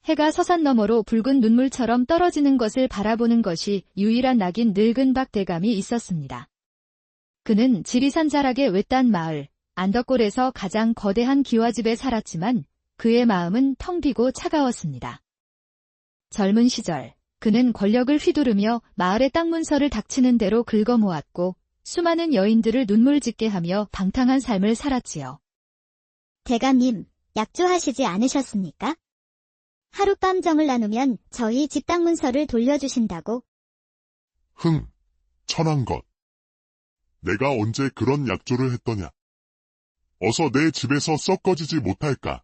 해가 서산 너머로 붉은 눈물처럼 떨어지는 것을 바라보는 것이 유일한 낙인 늙은 박대감이 있었습니다. 그는 지리산 자락의 외딴 마을, 안덕골에서 가장 거대한 기와집에 살았지만 그의 마음은 텅 비고 차가웠습니다. 젊은 시절, 그는 권력을 휘두르며 마을의 땅 문서를 닥치는 대로 긁어모았고 수많은 여인들을 눈물짓게 하며 방탕한 삶을 살았지요. 대감님, 약조하시지 않으셨습니까? 하룻밤 정을 나누면 저희 집 땅 문서를 돌려주신다고. 천한 것. 내가 언제 그런 약조를 했더냐. 어서 내 집에서 썩거지지 못할까.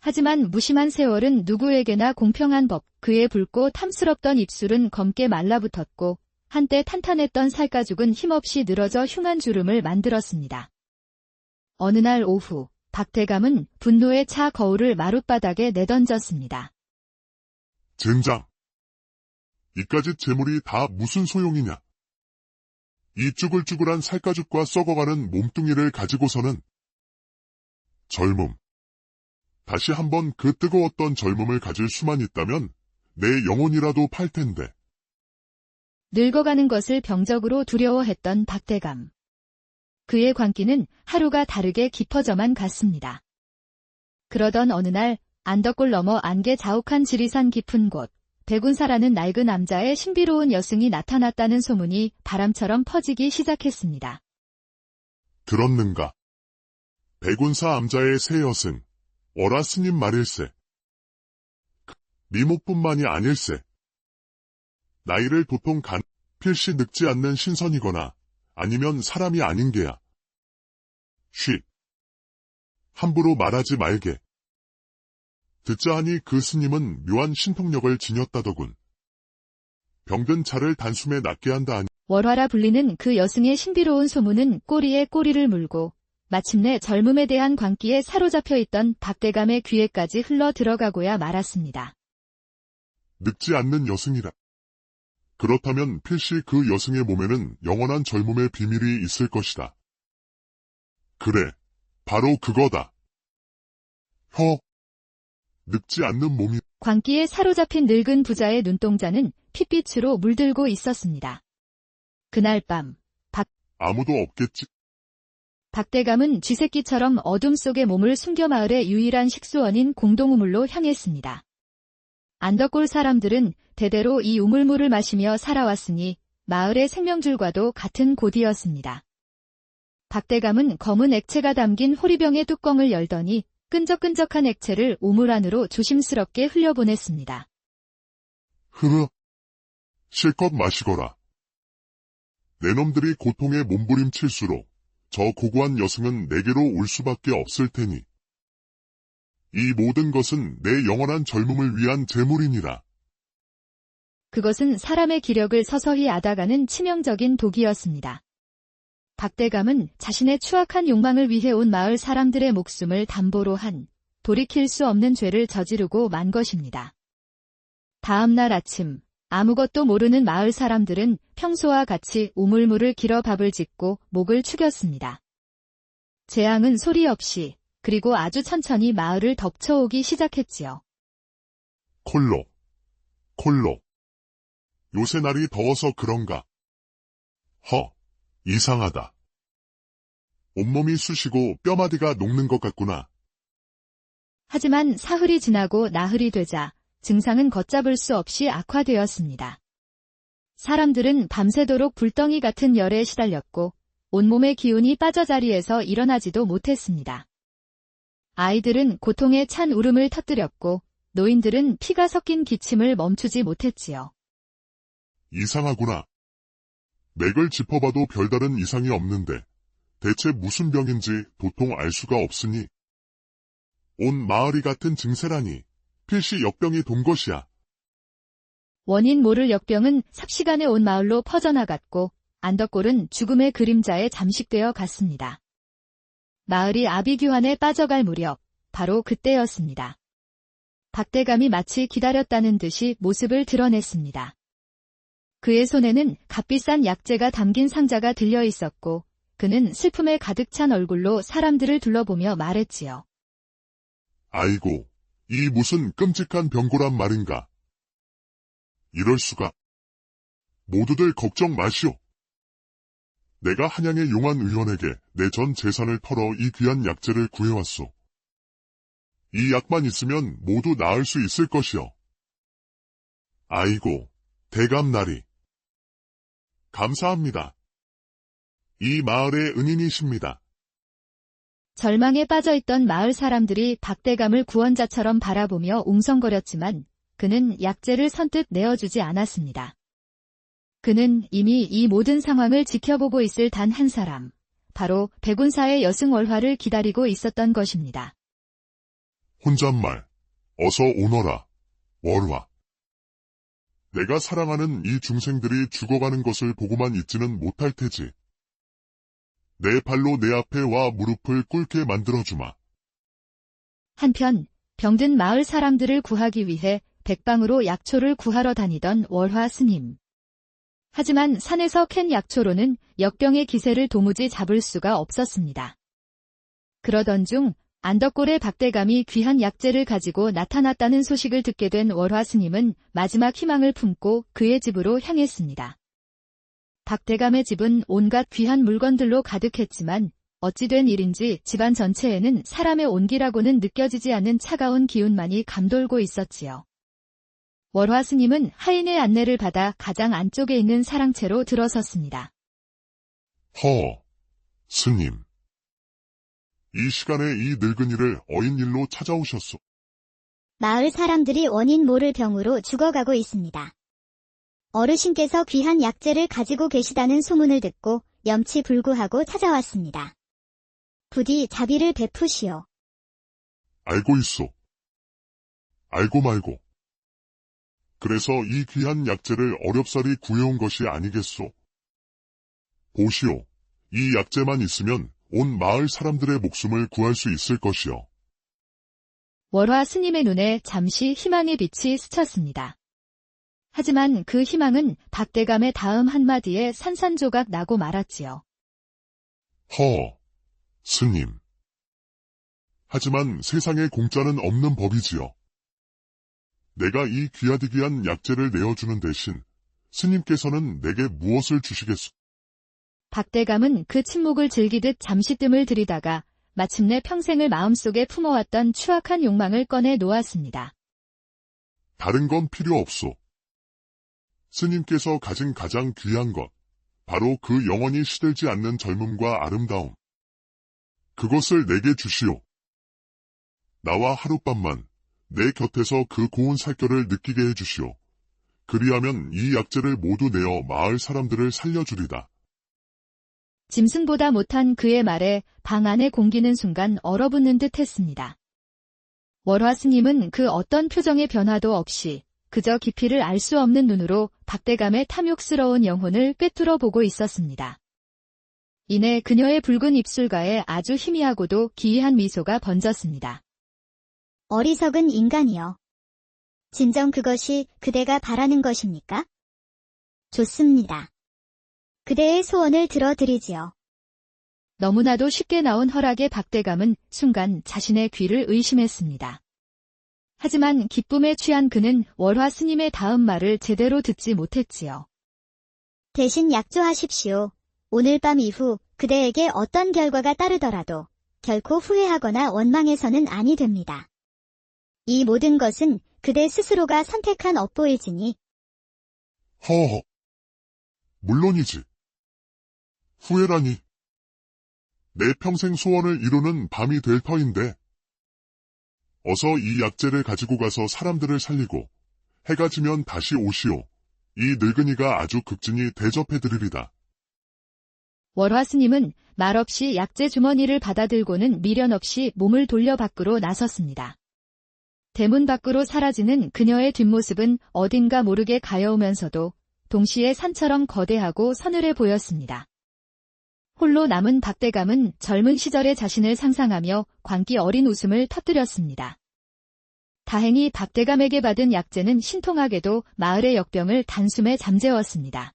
하지만 무심한 세월은 누구에게나 공평한 법, 그의 붉고 탐스럽던 입술은 검게 말라붙었고 한때 탄탄했던 살가죽은 힘없이 늘어져 흉한 주름을 만들었습니다. 어느 날 오후, 박대감은 분노에 차 거울을 마룻바닥에 내던졌습니다. 젠장! 이까짓 재물이 다 무슨 소용이냐? 이 쭈글쭈글한 살가죽과 썩어가는 몸뚱이를 가지고서는 젊음. 다시 한번 그 뜨거웠던 젊음을 가질 수만 있다면 내 영혼이라도 팔 텐데. 늙어가는 것을 병적으로 두려워했던 박대감. 그의 광기는 하루가 다르게 깊어져만 갔습니다. 그러던 어느 날 안덕골 너머 안개 자욱한 지리산 깊은 곳, 백운사라는 낡은 남자의 신비로운 여승이 나타났다는 소문이 바람처럼 퍼지기 시작했습니다. 들었는가? 백운사 암자의 새 여승, 어라 스님 말일세. 미모뿐만이 아닐세. 나이를 도통 필시 늙지 않는 신선이거나 아니면 사람이 아닌 게야. 쉿. 함부로 말하지 말게. 듣자 하니 그 스님은 묘한 신통력을 지녔다더군. 병든 차를 단숨에 낫게 한다 하니. 월화라 불리는 그 여승의 신비로운 소문은 꼬리에 꼬리를 물고 마침내 젊음에 대한 광기에 사로잡혀 있던 박대감의 귀에까지 흘러 들어가고야 말았습니다. 늙지 않는 여승이라. 그렇다면 필시 그 여승의 몸에는 영원한 젊음의 비밀이 있을 것이다. 그래, 바로 그거다. 늙지 않는 몸이. 광기에 사로잡힌 늙은 부자의 눈동자는 핏빛으로 물들고 있었습니다. 그날 밤, 아무도 없겠지. 박대감은 쥐새끼처럼 어둠 속에 몸을 숨겨 마을의 유일한 식수원인 공동우물로 향했습니다. 안덕골 사람들은 대대로 이 우물물을 마시며 살아왔으니 마을의 생명줄과도 같은 고디였습니다. 박대감은 검은 액체가 담긴 호리병의 뚜껑을 열더니 끈적끈적한 액체를 우물 안으로 조심스럽게 흘려보냈습니다. 실컷 마시거라. 내 놈들이 고통에 몸부림칠수록 저 고고한 여승은 내게로 올 수밖에 없을 테니. 이 모든 것은 내 영원한 젊음을 위한 재물이니라. 그것은 사람의 기력을 서서히 앗아가는 치명적인 독이었습니다. 박대감은 자신의 추악한 욕망을 위해 온 마을 사람들의 목숨을 담보로 한 돌이킬 수 없는 죄를 저지르고 만 것입니다. 다음 날 아침, 아무것도 모르는 마을 사람들은 평소와 같이 우물물을 길어 밥을 짓고 목을 축였습니다. 재앙은 소리 없이 그리고 아주 천천히 마을을 덮쳐오기 시작했지요. 콜로. 요새 날이 더워서 그런가? 이상하다. 온몸이 쑤시고 뼈마디가 녹는 것 같구나. 하지만 사흘이 지나고 나흘이 되자 증상은 걷잡을 수 없이 악화되었습니다. 사람들은 밤새도록 불덩이 같은 열에 시달렸고 온몸의 기운이 빠져 자리에서 일어나지도 못했습니다. 아이들은 고통에 찬 울음을 터뜨렸고 노인들은 피가 섞인 기침을 멈추지 못했지요. 이상하구나. 맥을 짚어봐도 별다른 이상이 없는데 대체 무슨 병인지 도통 알 수가 없으니 온 마을이 같은 증세라니 필시 역병이 돈 것이야. 원인 모를 역병은 삽시간에 온 마을로 퍼져나갔고 안덕골은 죽음의 그림자에 잠식되어 갔습니다. 마을이 아비규환에 빠져갈 무렵 바로 그때였습니다. 박대감이 마치 기다렸다는 듯이 모습을 드러냈습니다. 그의 손에는 값비싼 약재가 담긴 상자가 들려 있었고 그는 슬픔에 가득 찬 얼굴로 사람들을 둘러보며 말했지요. 아이고, 이 무슨 끔찍한 병고란 말인가. 이럴 수가. 모두들 걱정 마시오. 내가 한양의 용한 의원에게 내 전 재산을 털어 이 귀한 약재를 구해왔소. 이 약만 있으면 모두 나을 수 있을 것이오. 아이고, 대감나리. 감사합니다. 이 마을의 은인이십니다. 절망에 빠져있던 마을 사람들이 박대감을 구원자처럼 바라보며 웅성거렸지만 그는 약재를 선뜻 내어주지 않았습니다. 그는 이미 이 모든 상황을 지켜보고 있을 단 한 사람, 바로 백운사의 여승 월화를 기다리고 있었던 것입니다. 혼잣말, 어서 오너라, 월화. 내가 사랑하는 이 중생들이 죽어가는 것을 보고만 있지는 못할 테지. 내 발로 내 앞에 와 무릎을 꿇게 만들어주마. 한편 병든 마을 사람들을 구하기 위해 백방으로 약초를 구하러 다니던 월화 스님. 하지만 산에서 캔 약초로는 역병의 기세를 도무지 잡을 수가 없었습니다. 그러던 중 안덕골의 박대감이 귀한 약재를 가지고 나타났다는 소식을 듣게 된 월화 스님은 마지막 희망을 품고 그의 집으로 향했습니다. 박대감의 집은 온갖 귀한 물건들로 가득했지만 어찌 된 일인지 집안 전체에는 사람의 온기라고는 느껴지지 않는 차가운 기운만이 감돌고 있었지요. 월화 스님은 하인의 안내를 받아 가장 안쪽에 있는 사랑채로 들어섰습니다. 스님. 이 시간에 이 늙은이를 어인일로 찾아오셨소. 마을 사람들이 원인 모를 병으로 죽어가고 있습니다. 어르신께서 귀한 약재를 가지고 계시다는 소문을 듣고 염치불구하고 찾아왔습니다. 부디 자비를 베푸시오. 알고 있소. 알고 말고. 그래서 이 귀한 약재를 어렵사리 구해온 것이 아니겠소. 보시오. 이 약재만 있으면 온 마을 사람들의 목숨을 구할 수 있을 것이오. 월화 스님의 눈에 잠시 희망의 빛이 스쳤습니다. 하지만 그 희망은 박대감의 다음 한마디에 산산조각 나고 말았지요. 스님. 하지만 세상에 공짜는 없는 법이지요. 내가 이 귀하디귀한 약재를 내어주는 대신 스님께서는 내게 무엇을 주시겠소? 박대감은 그 침묵을 즐기듯 잠시 뜸을 들이다가 마침내 평생을 마음속에 품어왔던 추악한 욕망을 꺼내 놓았습니다. 다른 건 필요 없소. 스님께서 가진 가장 귀한 것, 바로 그 영원히 시들지 않는 젊음과 아름다움. 그것을 내게 주시오. 나와 하룻밤만 내 곁에서 그 고운 살결을 느끼게 해주시오. 그리하면 이 약재를 모두 내어 마을 사람들을 살려주리다. 짐승보다 못한 그의 말에 방 안의 공기는 순간 얼어붙는 듯 했습니다. 월화 스님은 그 어떤 표정의 변화도 없이 그저 깊이를 알 수 없는 눈으로 박대감의 탐욕스러운 영혼을 꿰뚫어 보고 있었습니다. 이내 그녀의 붉은 입술가에 아주 희미하고도 기이한 미소가 번졌습니다. 어리석은 인간이여. 진정 그것이 그대가 바라는 것입니까? 좋습니다. 그대의 소원을 들어드리지요. 너무나도 쉽게 나온 허락에 박대감은 순간 자신의 귀를 의심했습니다. 하지만 기쁨에 취한 그는 월화 스님의 다음 말을 제대로 듣지 못했지요. 대신 약조하십시오. 오늘 밤 이후 그대에게 어떤 결과가 따르더라도 결코 후회하거나 원망해서는 아니 됩니다. 이 모든 것은 그대 스스로가 선택한 업보일지니. 물론이지. 후회라니. 내 평생 소원을 이루는 밤이 될 터인데. 어서 이 약재를 가지고 가서 사람들을 살리고 해가 지면 다시 오시오. 이 늙은이가 아주 극진히 대접해드리리다. 월화 스님은 말없이 약재 주머니를 받아들고는 미련 없이 몸을 돌려 밖으로 나섰습니다. 대문 밖으로 사라지는 그녀의 뒷모습은 어딘가 모르게 가여우면서도 동시에 산처럼 거대하고 서늘해 보였습니다. 홀로 남은 박대감은 젊은 시절의 자신을 상상하며 광기 어린 웃음을 터뜨렸습니다. 다행히 박대감에게 받은 약재는 신통하게도 마을의 역병을 단숨에 잠재웠습니다.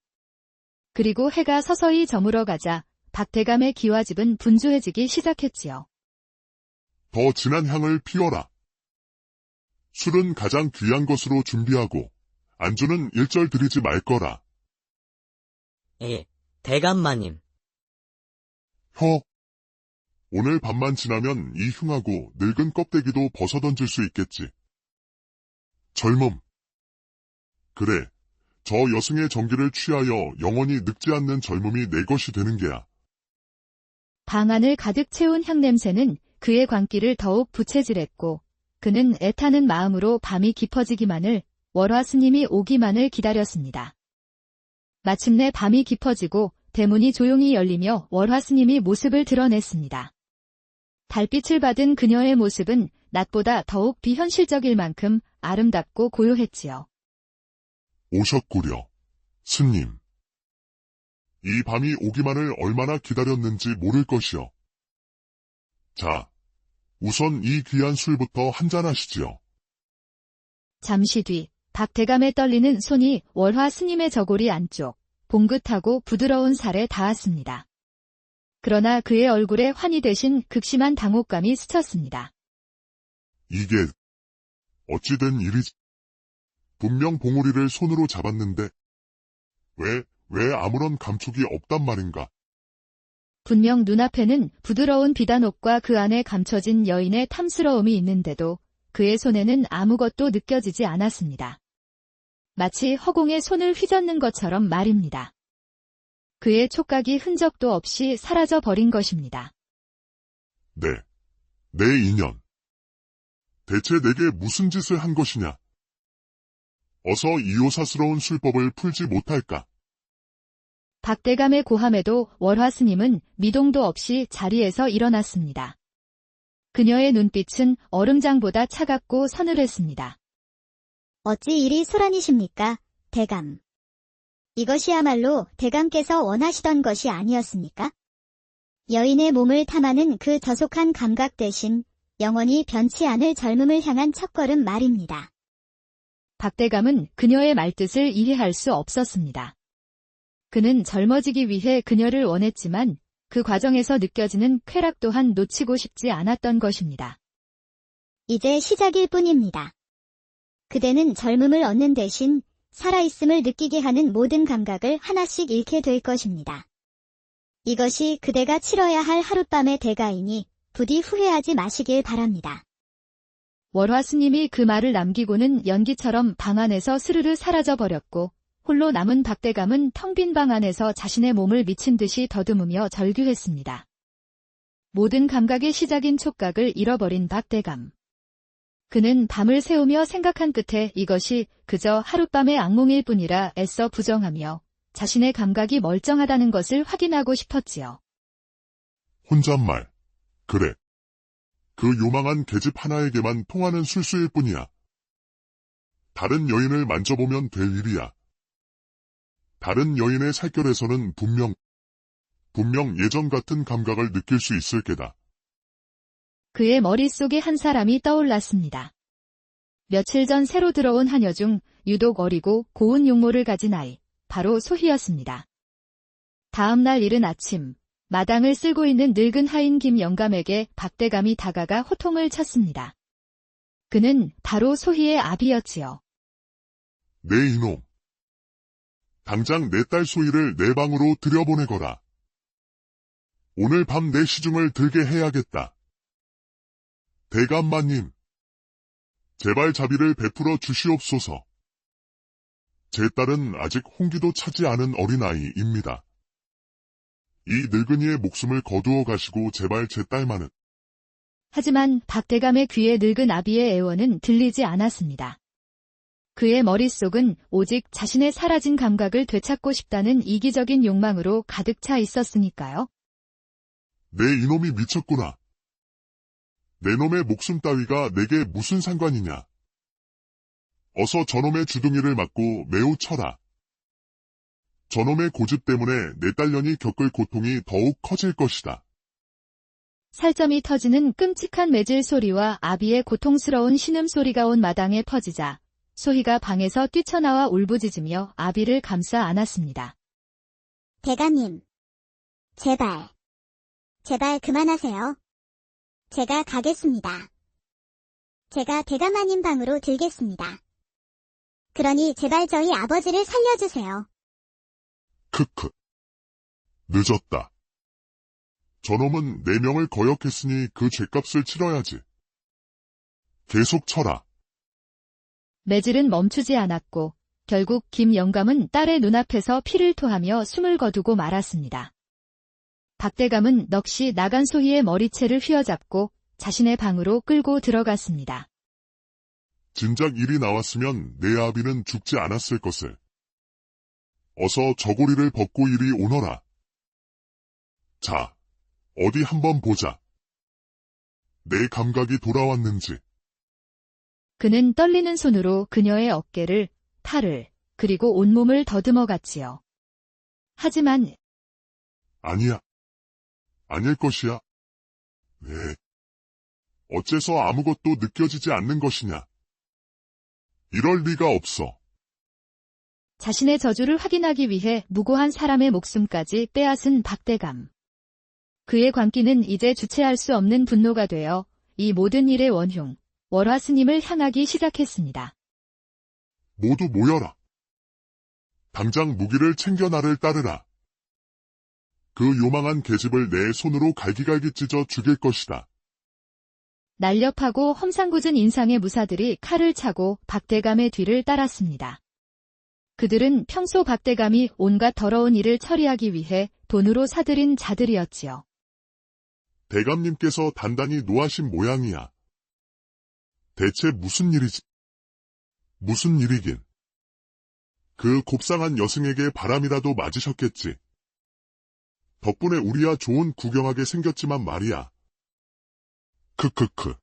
그리고 해가 서서히 저물어 가자 박대감의 기와집은 분주해지기 시작했지요. 더 진한 향을 피워라. 술은 가장 귀한 것으로 준비하고 안주는 일절 드리지 말 거라. 예, 대감마님. 오늘 밤만 지나면 이 흉하고 늙은 껍데기도 벗어던질 수 있겠지. 젊음. 그래, 저 여승의 정기를 취하여 영원히 늙지 않는 젊음이 내 것이 되는 게야. 방 안을 가득 채운 향냄새는 그의 광기를 더욱 부채질했고 그는 애타는 마음으로 밤이 깊어지기만을 월화 스님이 오기만을 기다렸습니다. 마침내 밤이 깊어지고 대문이 조용히 열리며 월화 스님이 모습을 드러냈습니다. 달빛을 받은 그녀의 모습은 낮보다 더욱 비현실적일 만큼 아름답고 고요했지요. 오셨구려, 스님. 이 밤이 오기만을 얼마나 기다렸는지 모를 것이요. 자, 우선 이 귀한 술부터 한잔하시지요. 잠시 뒤 박대감의 떨리는 손이 월화 스님의 저고리 안쪽 봉긋하고 부드러운 살에 닿았습니다. 그러나 그의 얼굴에 환희 대신 극심한 당혹감이 스쳤습니다. 이게 어찌 된 일이지? 분명 봉우리를 손으로 잡았는데 왜 아무런 감촉이 없단 말인가? 분명 눈앞에는 부드러운 비단옷과 그 안에 감춰진 여인의 탐스러움이 있는데도 그의 손에는 아무것도 느껴지지 않았습니다. 마치 허공에 손을 휘젓는 것처럼 말입니다. 그의 촉각이 흔적도 없이 사라져 버린 것입니다. 내 인연. 대체 내게 무슨 짓을 한 것이냐? 어서 이 요사스러운 술법을 풀지 못할까? 박대감의 고함에도 월화 스님은 미동도 없이 자리에서 일어났습니다. 그녀의 눈빛은 얼음장보다 차갑고 서늘했습니다. 어찌 이리 소란이십니까, 대감? 이것이야말로 대감께서 원하시던 것이 아니었습니까? 여인의 몸을 탐하는 그 저속한 감각 대신 영원히 변치 않을 젊음을 향한 첫걸음 말입니다. 박대감은 그녀의 말뜻을 이해할 수 없었습니다. 그는 젊어지기 위해 그녀를 원했지만 그 과정에서 느껴지는 쾌락 또한 놓치고 싶지 않았던 것입니다. 이제 시작일 뿐입니다. 그대는 젊음을 얻는 대신 살아있음을 느끼게 하는 모든 감각을 하나씩 잃게 될 것입니다. 이것이 그대가 치러야 할 하룻밤의 대가이니 부디 후회하지 마시길 바랍니다. 월화 스님이 그 말을 남기고는 연기처럼 방 안에서 스르르 사라져 버렸고 홀로 남은 박대감은 텅 빈 방 안에서 자신의 몸을 미친 듯이 더듬으며 절규했습니다. 모든 감각의 시작인 촉각을 잃어버린 박대감. 그는 밤을 새우며 생각한 끝에 이것이 그저 하룻밤의 악몽일 뿐이라 애써 부정하며 자신의 감각이 멀쩡하다는 것을 확인하고 싶었지요. 혼잣말. 그래. 그 요망한 계집 하나에게만 통하는 술수일 뿐이야. 다른 여인을 만져보면 될 일이야. 다른 여인의 살결에서는 분명 예전 같은 감각을 느낄 수 있을 게다. 그의 머릿속에 한 사람이 떠올랐습니다. 며칠 전 새로 들어온 하녀 중 유독 어리고 고운 용모를 가진 아이, 바로 소희였습니다. 다음 날 이른 아침, 마당을 쓸고 있는 늙은 하인 김영감에게 박대감이 다가가 호통을 쳤습니다. 그는 바로 소희의 아비였지요. 내 이놈. 당장 내 딸 소희를 내 방으로 들여보내거라. 오늘 밤 내 시중을 들게 해야겠다. 대감마님, 제발 자비를 베풀어 주시옵소서. 제 딸은 아직 홍기도 차지 않은 어린아이입니다. 이 늙은이의 목숨을 거두어 가시고 제발 제 딸만은. 하지만 박대감의 귀에 늙은 아비의 애원은 들리지 않았습니다. 그의 머릿속은 오직 자신의 사라진 감각을 되찾고 싶다는 이기적인 욕망으로 가득 차 있었으니까요. 내 이놈이 미쳤구나. 내 놈의 목숨 따위가 내게 무슨 상관이냐. 어서 저놈의 주둥이를 맞고 매우 쳐라. 저놈의 고집 때문에 내 딸년이 겪을 고통이 더욱 커질 것이다. 살점이 터지는 끔찍한 매질 소리와 아비의 고통스러운 신음소리가 온 마당에 퍼지자 소희가 방에서 뛰쳐나와 울부짖으며 아비를 감싸 안았습니다. 대감님, 제발 그만하세요. 제가 가겠습니다. 제가 대감마님 방으로 들겠습니다. 그러니 제발 저희 아버지를 살려주세요. 크크. 늦었다. 저놈은 4명을 거역했으니 그 죗값을 치러야지. 계속 쳐라. 매질은 멈추지 않았고 결국 김 영감은 딸의 눈앞에서 피를 토하며 숨을 거두고 말았습니다. 박대감은 넋이 나간 소희의 머리채를 휘어잡고 자신의 방으로 끌고 들어갔습니다. 진작 일이 나왔으면 내 아비는 죽지 않았을 것을. 어서 저고리를 벗고 이리 오너라. 자, 어디 한번 보자. 내 감각이 돌아왔는지. 그는 떨리는 손으로 그녀의 어깨를, 팔을, 그리고 온몸을 더듬어 갔지요. 하지만 아니야. 아닐 것이야. 왜? 어째서 아무것도 느껴지지 않는 것이냐? 이럴 리가 없어. 자신의 저주를 확인하기 위해 무고한 사람의 목숨까지 빼앗은 박대감. 그의 광기는 이제 주체할 수 없는 분노가 되어 이 모든 일의 원흉, 월화 스님을 향하기 시작했습니다. 모두 모여라. 당장 무기를 챙겨 나를 따르라. 그 요망한 계집을 내 손으로 갈기갈기 찢어 죽일 것이다. 날렵하고 험상궂은 인상의 무사들이 칼을 차고 박대감의 뒤를 따랐습니다. 그들은 평소 박대감이 온갖 더러운 일을 처리하기 위해 돈으로 사들인 자들이었지요. 대감님께서 단단히 노하신 모양이야. 대체 무슨 일이지? 무슨 일이긴. 그 곱상한 여승에게 바람이라도 맞으셨겠지. 덕분에 우리야 좋은 구경하게 생겼지만 말이야. 크크크.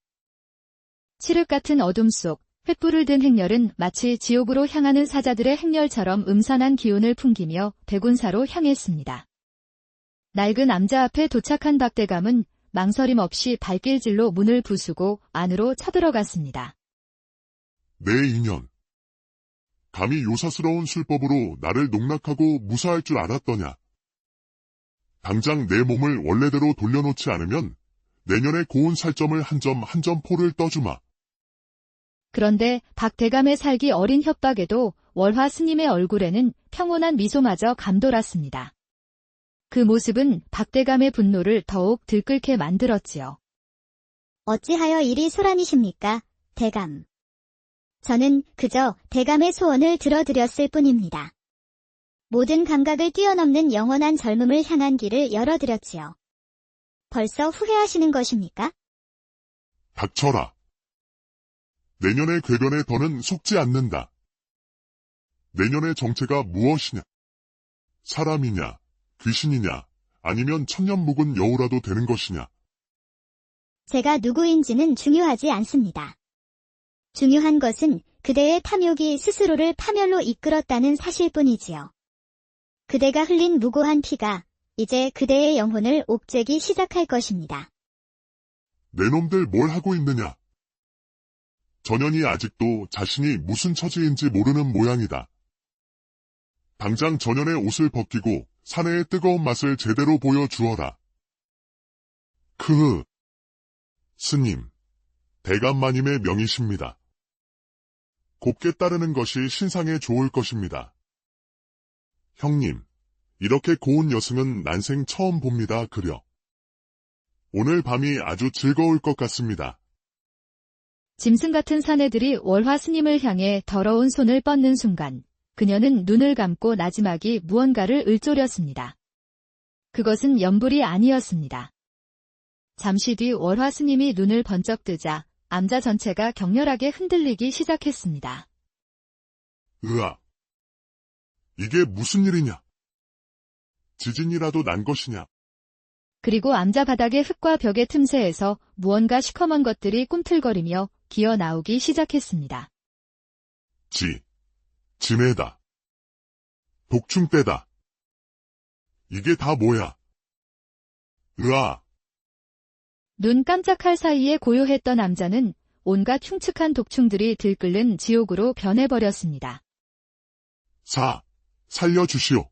칠흑 같은 어둠 속 횃불을 든 행렬은 마치 지옥으로 향하는 사자들의 행렬처럼 음산한 기운을 풍기며 대군사로 향했습니다. 낡은 암자 앞에 도착한 박대감은 망설임 없이 발길질로 문을 부수고 안으로 쳐들어갔습니다. 내 인연. 감히 요사스러운 술법으로 나를 농락하고 무사할 줄 알았더냐. 당장 내 몸을 원래대로 돌려놓지 않으면 내년에 고운 살점을 한 점 한 점 포를 떠주마. 그런데 박대감의 살기 어린 협박에도 월화 스님의 얼굴에는 평온한 미소마저 감돌았습니다. 그 모습은 박대감의 분노를 더욱 들끓게 만들었지요. 어찌하여 이리 소란이십니까, 대감? 저는 그저 대감의 소원을 들어드렸을 뿐입니다. 모든 감각을 뛰어넘는 영원한 젊음을 향한 길을 열어드렸지요. 벌써 후회하시는 것입니까? 닥쳐라. 내년의 궤변에 더는 속지 않는다. 내년의 정체가 무엇이냐? 사람이냐, 귀신이냐, 아니면 천년 묵은 여우라도 되는 것이냐? 제가 누구인지는 중요하지 않습니다. 중요한 것은 그대의 탐욕이 스스로를 파멸로 이끌었다는 사실뿐이지요. 그대가 흘린 무고한 피가 이제 그대의 영혼을 옥죄기 시작할 것입니다. 내 놈들 뭘 하고 있느냐? 전현이 아직도 자신이 무슨 처지인지 모르는 모양이다. 당장 전현의 옷을 벗기고 사내의 뜨거운 맛을 제대로 보여주어라. 스님, 대감마님의 명이십니다. 곱게 따르는 것이 신상에 좋을 것입니다. 형님, 이렇게 고운 여승은 난생 처음 봅니다. 그려. 오늘 밤이 아주 즐거울 것 같습니다. 짐승 같은 사내들이 월화 스님을 향해 더러운 손을 뻗는 순간 그녀는 눈을 감고 나지막이 무언가를 을조렸습니다. 그것은 연불이 아니었습니다. 잠시 뒤 월화 스님이 눈을 번쩍 뜨자 암자 전체가 격렬하게 흔들리기 시작했습니다. 으아! 이게 무슨 일이냐? 지진이라도 난 것이냐? 그리고 암자 바닥의 흙과 벽의 틈새에서 무언가 시커먼 것들이 꿈틀거리며 기어 나오기 시작했습니다. 지네다. 독충떼다. 이게 다 뭐야? 으아! 눈 깜짝할 사이에 고요했던 암자는 온갖 흉측한 독충들이 들끓는 지옥으로 변해버렸습니다. 살려주시오.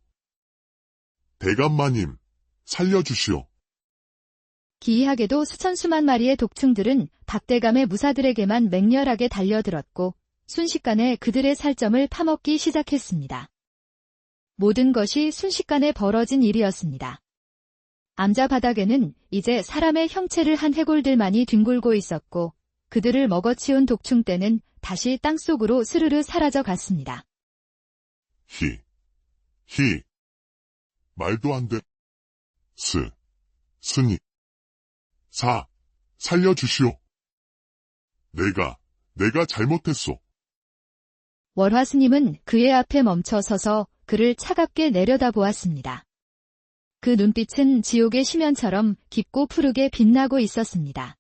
대감마님, 살려주시오. 기이하게도 수천수만 마리의 독충들은 박대감의 무사들에게만 맹렬하게 달려들었고 순식간에 그들의 살점을 파먹기 시작했습니다. 모든 것이 순식간에 벌어진 일이었습니다. 암자 바닥에는 이제 사람의 형체를 한 해골들만이 뒹굴고 있었고 그들을 먹어치운 독충떼는 다시 땅속으로 스르르 사라져 갔습니다. 말도 안 돼. 스님. 살려주시오. 내가 잘못했소. 월화 스님은 그의 앞에 멈춰 서서 그를 차갑게 내려다보았습니다. 그 눈빛은 지옥의 심연처럼 깊고 푸르게 빛나고 있었습니다.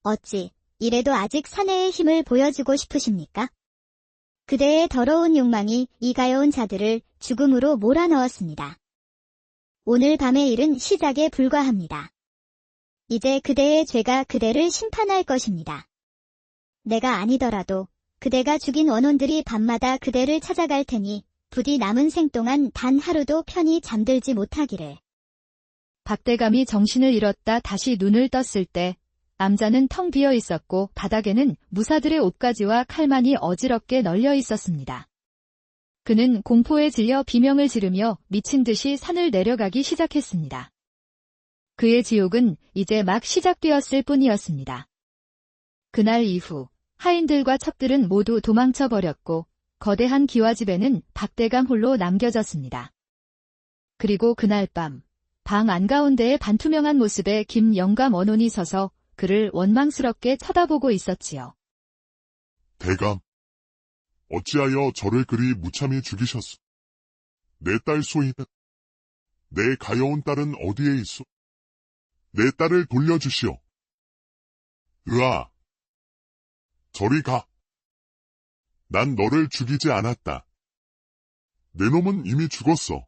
어찌 이래도 아직 사내의 힘을 보여주고 싶으십니까? 그대의 더러운 욕망이 이 가여운 자들을 죽음으로 몰아넣었습니다. 오늘 밤의 일은 시작에 불과합니다. 이제 그대의 죄가 그대를 심판할 것입니다. 내가 아니더라도 그대가 죽인 원혼들이 밤마다 그대를 찾아갈 테니 부디 남은 생 동안 단 하루도 편히 잠들지 못하기를. 박대감이 정신을 잃었다 다시 눈을 떴을 때 암자는 텅 비어 있었고 바닥에는 무사들의 옷가지와 칼만이 어지럽게 널려 있었습니다. 그는 공포에 질려 비명을 지르며 미친 듯이 산을 내려가기 시작했습니다. 그의 지옥은 이제 막 시작되었을 뿐이었습니다. 그날 이후 하인들과 척들은 모두 도망쳐 버렸고 거대한 기와집에는 박대감 홀로 남겨졌습니다. 그리고 그날 밤, 방 안가운데에 반투명한 모습의 김영감 원혼이 서서 그를 원망스럽게 쳐다보고 있었지요. 대감, 어찌하여 저를 그리 무참히 죽이셨소? 내 딸 소희는, 내 가여운 딸은 어디에 있소? 내 딸을 돌려주시오. 으아! 저리 가. 난 너를 죽이지 않았다. 내 놈은 이미 죽었어.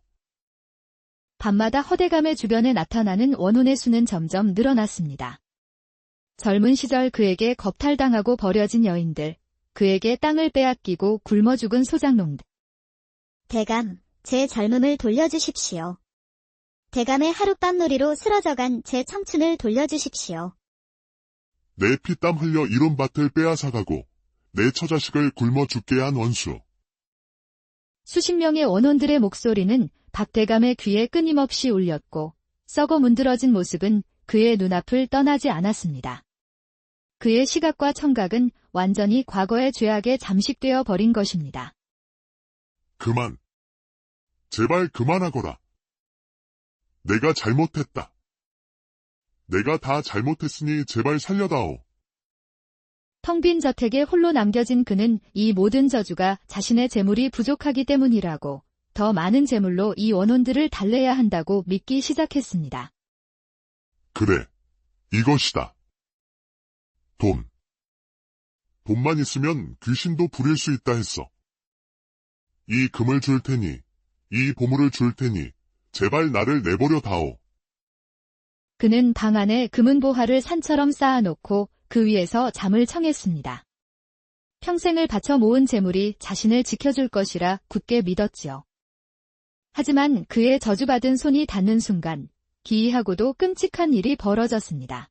밤마다 허대감의 주변에 나타나는 원혼의 수는 점점 늘어났습니다. 젊은 시절 그에게 겁탈당하고 버려진 여인들, 그에게 땅을 빼앗기고 굶어 죽은 소장농들. 대감, 제 젊음을 돌려주십시오. 대감의 하룻밤놀이로 쓰러져간 제 청춘을 돌려주십시오. 내 피땀 흘려 이룬 밭을 빼앗아가고 내 처자식을 굶어 죽게 한 원수. 수십 명의 원혼들의 목소리는 박대감의 귀에 끊임없이 울렸고 썩어 문드러진 모습은 그의 눈앞을 떠나지 않았습니다. 그의 시각과 청각은 완전히 과거의 죄악에 잠식되어 버린 것입니다. 그만. 제발 그만하거라. 내가 잘못했다. 내가 다 잘못했으니 제발 살려다오. 텅 빈 저택에 홀로 남겨진 그는 이 모든 저주가 자신의 재물이 부족하기 때문이라고 더 많은 재물로 이 원혼들을 달래야 한다고 믿기 시작했습니다. 그래. 이것이다. 돈만 있으면 귀신도 부릴 수 있다 했어. 이 금을 줄 테니, 이 보물을 줄 테니, 제발 나를 내버려 다오. 그는 방 안에 금은보화를 산처럼 쌓아놓고 그 위에서 잠을 청했습니다. 평생을 바쳐 모은 재물이 자신을 지켜줄 것이라 굳게 믿었지요. 하지만 그의 저주받은 손이 닿는 순간 기이하고도 끔찍한 일이 벌어졌습니다.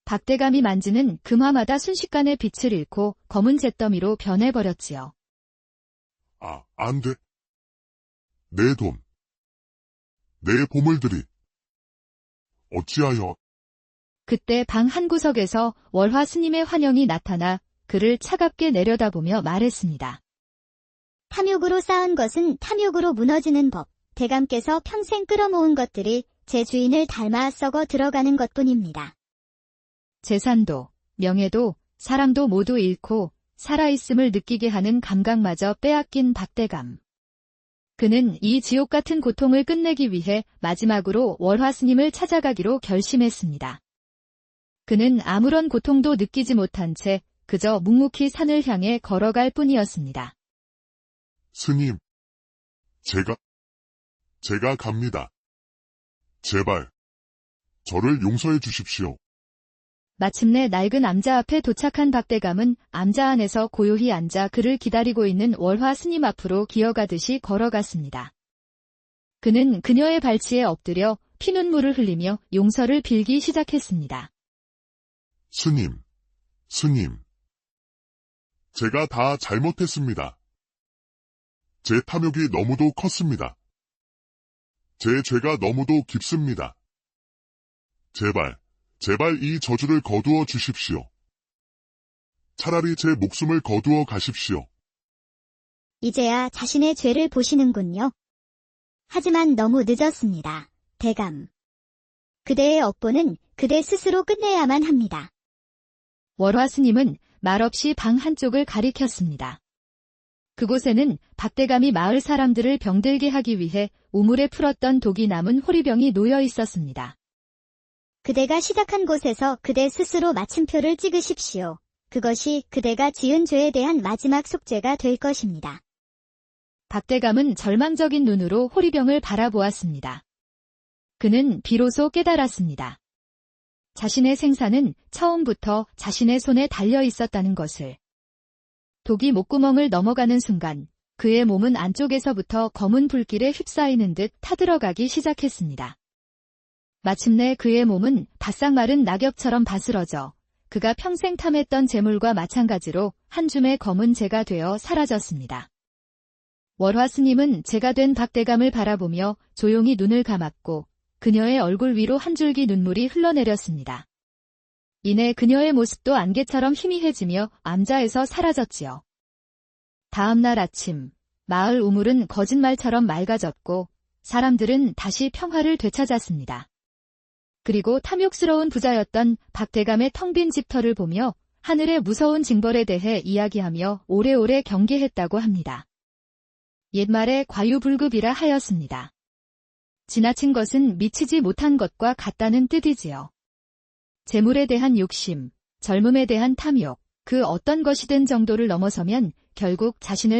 박대감이 만지는 금화마다 순식간에 빛을 잃고 검은 잿더미로 변해버렸지요. 안 돼. 내 돈. 내 보물들이. 어찌하여. 그때 방 한구석에서 월화 스님의 환영이 나타나 그를 차갑게 내려다보며 말했습니다. 탐욕으로 쌓은 것은 탐욕으로 무너지는 법. 대감께서 평생 끌어모은 것들이 제 주인을 닮아 썩어 들어가는 것뿐입니다. 재산도, 명예도, 사람도 모두 잃고 살아있음을 느끼게 하는 감각마저 빼앗긴 박대감. 그는 이 지옥 같은 고통을 끝내기 위해 마지막으로 월화 스님을 찾아가기로 결심했습니다. 그는 아무런 고통도 느끼지 못한 채 그저 묵묵히 산을 향해 걸어갈 뿐이었습니다. 스님. 제가 갑니다. 제발. 저를 용서해 주십시오. 마침내 낡은 암자 앞에 도착한 박대감은 암자 안에서 고요히 앉아 그를 기다리고 있는 월화 스님 앞으로 기어가듯이 걸어갔습니다. 그는 그녀의 발치에 엎드려 피눈물을 흘리며 용서를 빌기 시작했습니다. 스님, 스님. 제가 다 잘못했습니다. 제 탐욕이 너무도 컸습니다. 제 죄가 너무도 깊습니다. 제발 이 저주를 거두어 주십시오. 차라리 제 목숨을 거두어 가십시오. 이제야 자신의 죄를 보시는군요. 하지만 너무 늦었습니다. 대감. 그대의 업보는 그대 스스로 끝내야만 합니다. 월화 스님은 말없이 방 한쪽을 가리켰습니다. 그곳에는 박대감이 마을 사람들을 병들게 하기 위해 우물에 풀었던 독이 남은 호리병이 놓여 있었습니다. 그대가 시작한 곳에서 그대 스스로 마침표를 찍으십시오. 그것이 그대가 지은 죄에 대한 마지막 속죄가 될 것입니다. 박대감은 절망적인 눈으로 호리병을 바라보았습니다. 그는 비로소 깨달았습니다. 자신의 생사는 처음부터 자신의 손에 달려 있었다는 것을. 독이 목구멍을 넘어가는 순간 그의 몸은 안쪽에서부터 검은 불길에 휩싸이는 듯 타들어가기 시작했습니다. 마침내 그의 몸은 바싹 마른 낙엽처럼 바스러져 그가 평생 탐했던 재물과 마찬가지로 한 줌의 검은 재가 되어 사라졌습니다. 월화 스님은 재가 된 박대감을 바라보며 조용히 눈을 감았고 그녀의 얼굴 위로 한 줄기 눈물이 흘러내렸습니다. 이내 그녀의 모습도 안개처럼 희미해지며 암자에서 사라졌지요. 다음 날 아침, 마을 우물은 거짓말처럼 맑아졌고 사람들은 다시 평화를 되찾았습니다. 그리고 탐욕스러운 부자였던 박대감의 텅 빈 집터를 보며 하늘의 무서운 징벌에 대해 이야기하며 오래오래 경계했다고 합니다. 옛말에 과유불급이라 하였습니다. 지나친 것은 미치지 못한 것과 같다는 뜻이지요. 재물에 대한 욕심, 젊음에 대한 탐욕, 그 어떤 것이든 정도를 넘어서면 결국 자신을